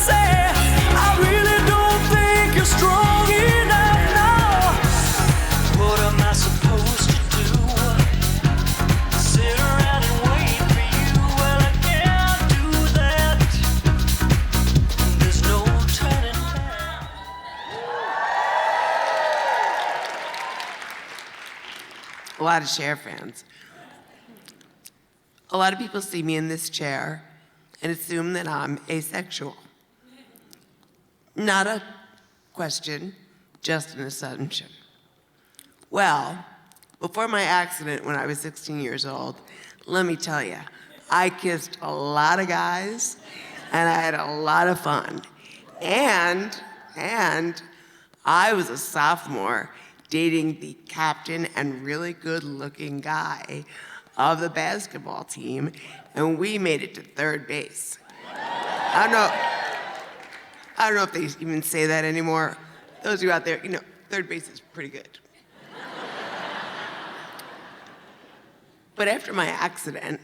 say, I really don't think you're strong enough now. What am I supposed to do? Sit around and wait for you? Well, I can't do that. There's no turning back. A lot of Cher fans. A lot of people see me in this chair and assume that I'm asexual. Not a question, just an assumption. Well, before my accident when I was 16 years old, let me tell you, I kissed a lot of guys and I had a lot of fun. And I was a sophomore dating the captain and really good-looking guy of the basketball team, and we made it to third base. I don't know if they even say that anymore. Those of you out there, you know, third base is pretty good. But after my accident,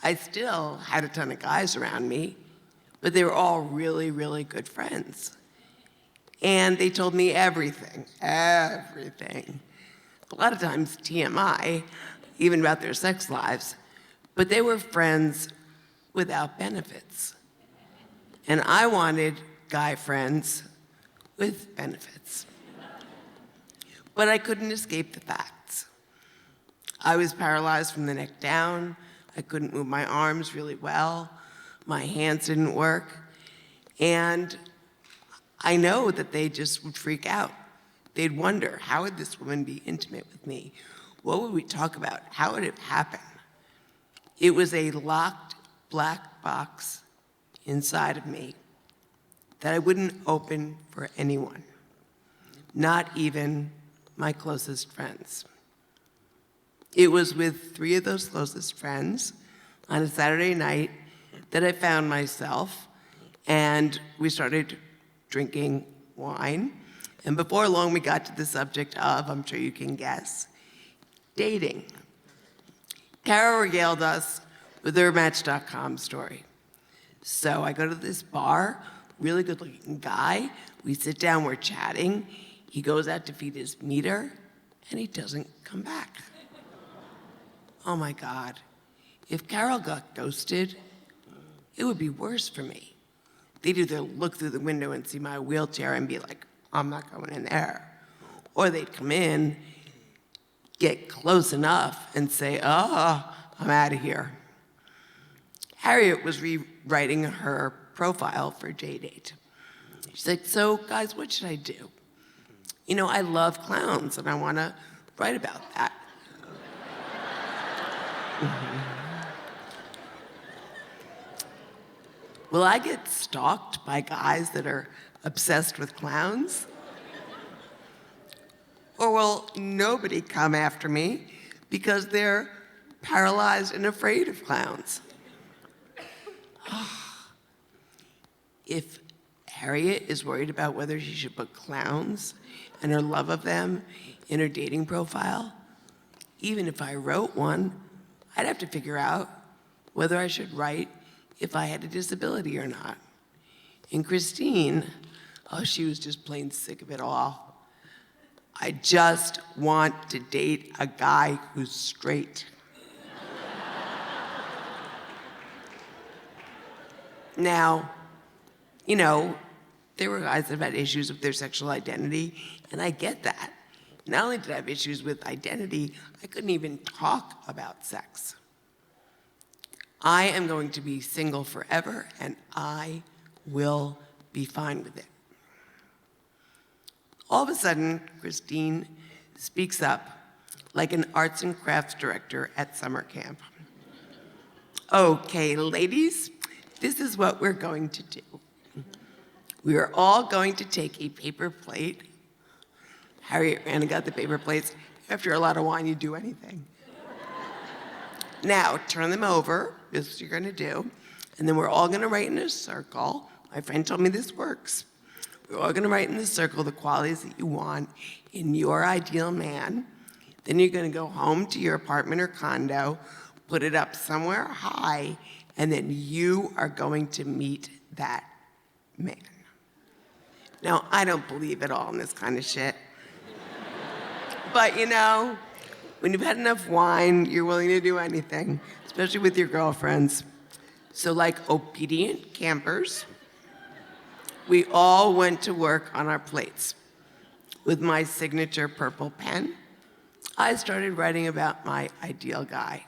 I still had a ton of guys around me, but they were all really, really good friends. And they told me everything. A lot of times TMI, even about their sex lives, but they were friends without benefits. And I wanted guy friends with benefits. But I couldn't escape the facts. I was paralyzed from the neck down. I couldn't move my arms really well. My hands didn't work. And I know that they just would freak out. They'd wonder, how would this woman be intimate with me? What would we talk about? How would it happen? It was a locked black box inside of me that I wouldn't open for anyone, not even my closest friends. It was with 3 of those closest friends on a Saturday night that I found myself, and we started drinking wine. And before long, we got to the subject of, I'm sure you can guess, dating. Kara regaled us with her Match.com story. So I go to this bar, really good-looking guy. We sit down, we're chatting. He goes out to feed his meter, and he doesn't come back. Oh my God. If Carol got ghosted, it would be worse for me. They'd either look through the window and see my wheelchair and be like, I'm not going in there. Or they'd come in, get close enough and say, oh, I'm out of here. Harriet was rewriting her profile for JDate. She's like, so guys, what should I do? You know, I love clowns and I want to write about that. Will I get stalked by guys that are obsessed with clowns? Or will nobody come after me because they're paralyzed and afraid of clowns? If Harriet is worried about whether she should put clowns and her love of them in her dating profile, even if I wrote one, I'd have to figure out whether I should write if I had a disability or not. And Christine, oh, she was just plain sick of it all. I just want to date a guy who's straight. Now, you know, there were guys that had issues with their sexual identity, and I get that. Not only did I have issues with identity, I couldn't even talk about sex. I am going to be single forever, and I will be fine with it. All of a sudden, Christine speaks up like an arts and crafts director at summer camp. Okay, ladies, this is what we're going to do. We are all going to take a paper plate. Harriet ran and got the paper plates. After a lot of wine, you do anything. Now, turn them over. This is what you're going to do. And then we're all going to write in a circle. My friend told me this works. We're all going to write in the circle the qualities that you want in your ideal man. Then you're going to go home to your apartment or condo, put it up somewhere high, and then you are going to meet that man. Now, I don't believe at all in this kind of shit. But you know, when you've had enough wine, you're willing to do anything, especially with your girlfriends. So like obedient campers, we all went to work on our plates. With my signature purple pen, I started writing about my ideal guy.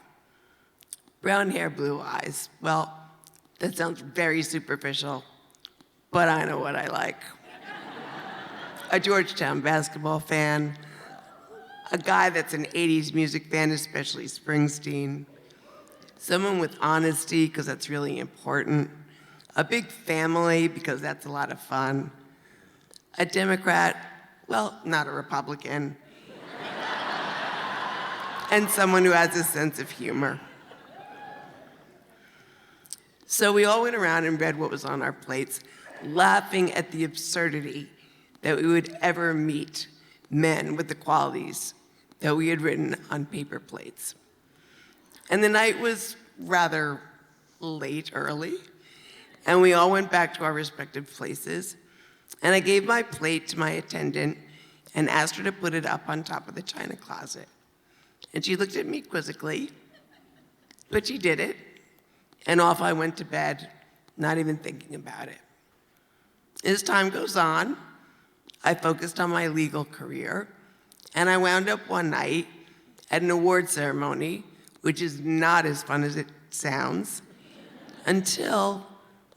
Brown hair, blue eyes. Well, that sounds very superficial, but I know what I like. A Georgetown basketball fan, a guy that's an 80s music fan, especially Springsteen, someone with honesty, because that's really important, a big family, because that's a lot of fun, a Democrat, well, not a Republican, and someone who has a sense of humor. So we all went around and read what was on our plates, laughing at the absurdity that we would ever meet men with the qualities that we had written on paper plates. And the night was rather late early, and we all went back to our respective places, and I gave my plate to my attendant and asked her to put it up on top of the china closet. And she looked at me quizzically, but she did it, and off I went to bed, not even thinking about it. As time goes on, I focused on my legal career, and I wound up one night at an award ceremony, which is not as fun as it sounds, until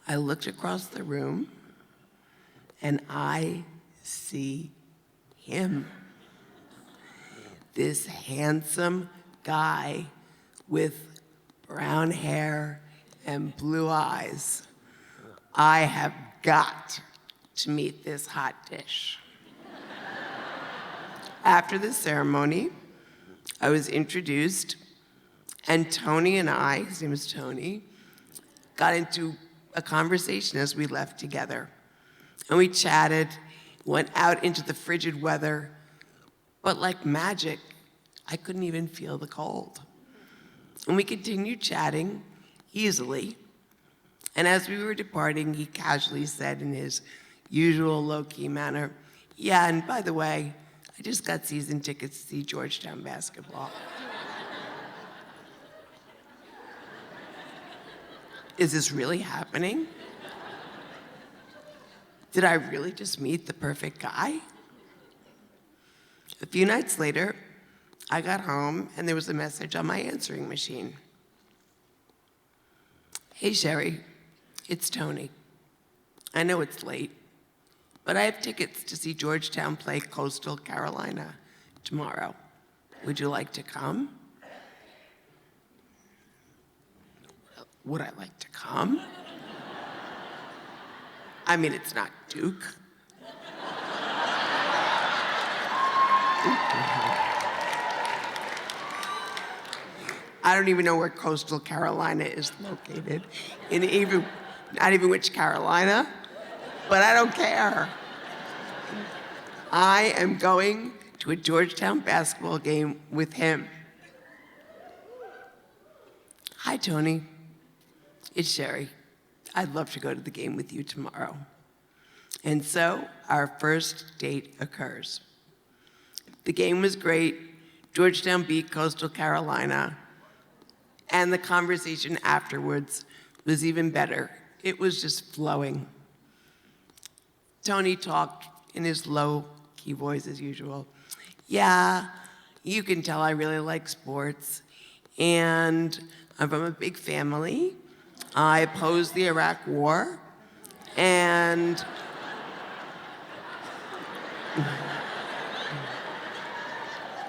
I looked across the room and I see him. This handsome guy with brown hair and blue eyes. I have got to meet this hot dish. After the ceremony, I was introduced, and Tony and I, his name is Tony, got into a conversation as we left together. And we chatted, went out into the frigid weather, but like magic, I couldn't even feel the cold. And we continued chatting easily, and as we were departing, he casually said in his usual low-key manner, "Yeah, and by the way, I just got season tickets to see Georgetown basketball." Is this really happening? Did I really just meet the perfect guy? A few nights later, I got home and there was a message on my answering machine. "Hey, Sheri, it's Tony. I know it's late, but I have tickets to see Georgetown play Coastal Carolina tomorrow. Would you like to come?" Would I like to come? I mean, it's not Duke. I don't even know where Coastal Carolina is located, not even which Carolina, but I don't care. I am going to a Georgetown basketball game with him. "Hi, Tony. It's Sheri. I'd love to go to the game with you tomorrow." And so our first date occurs. The game was great. Georgetown beat Coastal Carolina. And the conversation afterwards was even better. It was just flowing. Tony talked in his low-key voice as usual. "Yeah, you can tell I really like sports. And I'm from a big family. I opposed the Iraq War. And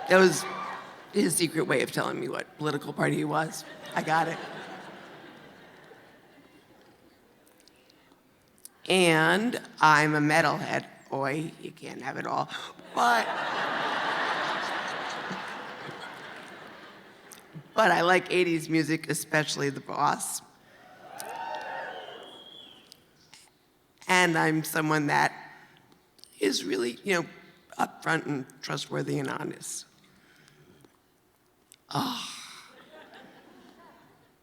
that was his secret way of telling me what political party he was. I got it. And I'm a metalhead. Oi, you can't have it all. But I like 80s music, especially The Boss. And I'm someone that is really, upfront and trustworthy and honest.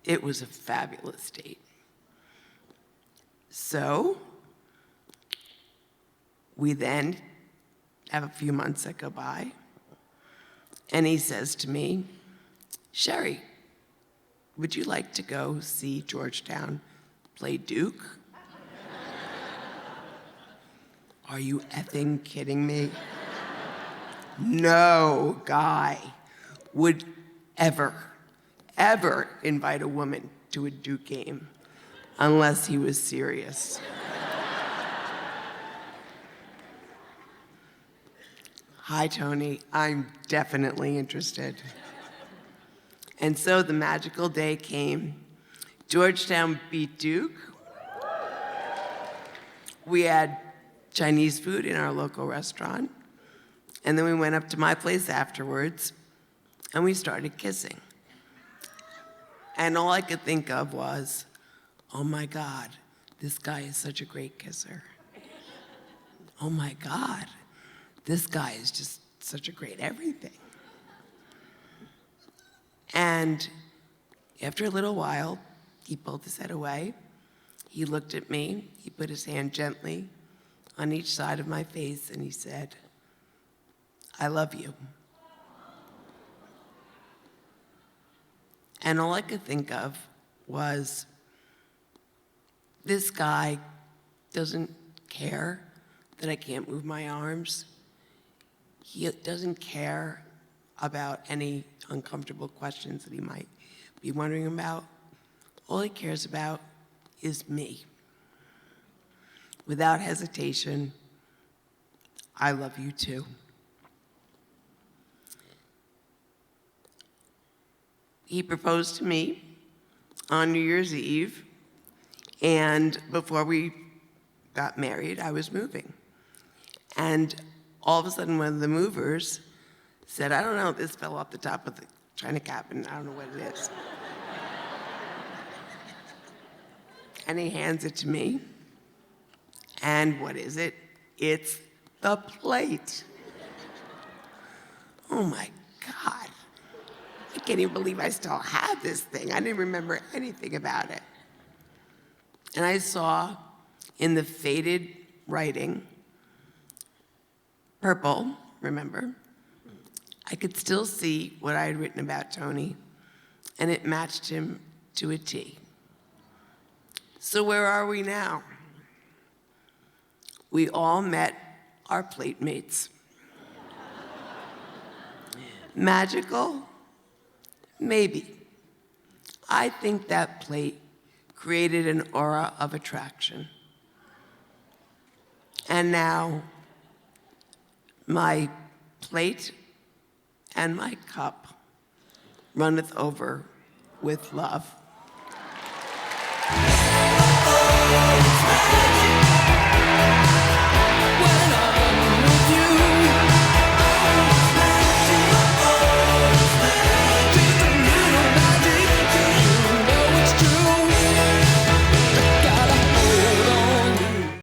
It was a fabulous date. So, We then have a few months that go by, and he says to me, Sheri, would you like to go see Georgetown play Duke? Are you effing kidding me? No guy would ever invite a woman to a Duke game unless he was serious. Hi, Tony, I'm definitely interested. And so the magical day came. Georgetown beat Duke. We had Chinese food in our local restaurant. And then we went up to my place afterwards, and we started kissing. And all I could think of was, oh my God, this guy is such a great kisser. Oh my God, this guy is just such a great everything. And after a little while, he pulled his head away. He looked at me. He put his hand gently on each side of my face, and he said, I love you. And all I could think of was, this guy doesn't care that I can't move my arms. He doesn't care about any uncomfortable questions that he might be wondering about. All he cares about is me. Without hesitation, I love you too. He proposed to me on New Year's Eve, and before we got married, I was moving. And all of a sudden, one of the movers said, I don't know, this fell off the top of the china cabinet, I don't know what it is. And he hands it to me, and what is it? It's the plate. Oh my God. I can't even believe I still have this thing. I didn't remember anything about it. And I saw in the faded writing, purple, remember? I could still see what I had written about Tony, and it matched him to a T. So where are we now? We all met our plate mates. Magical? Maybe. I think that plate created an aura of attraction. And now, my plate and my cup runneth over with love.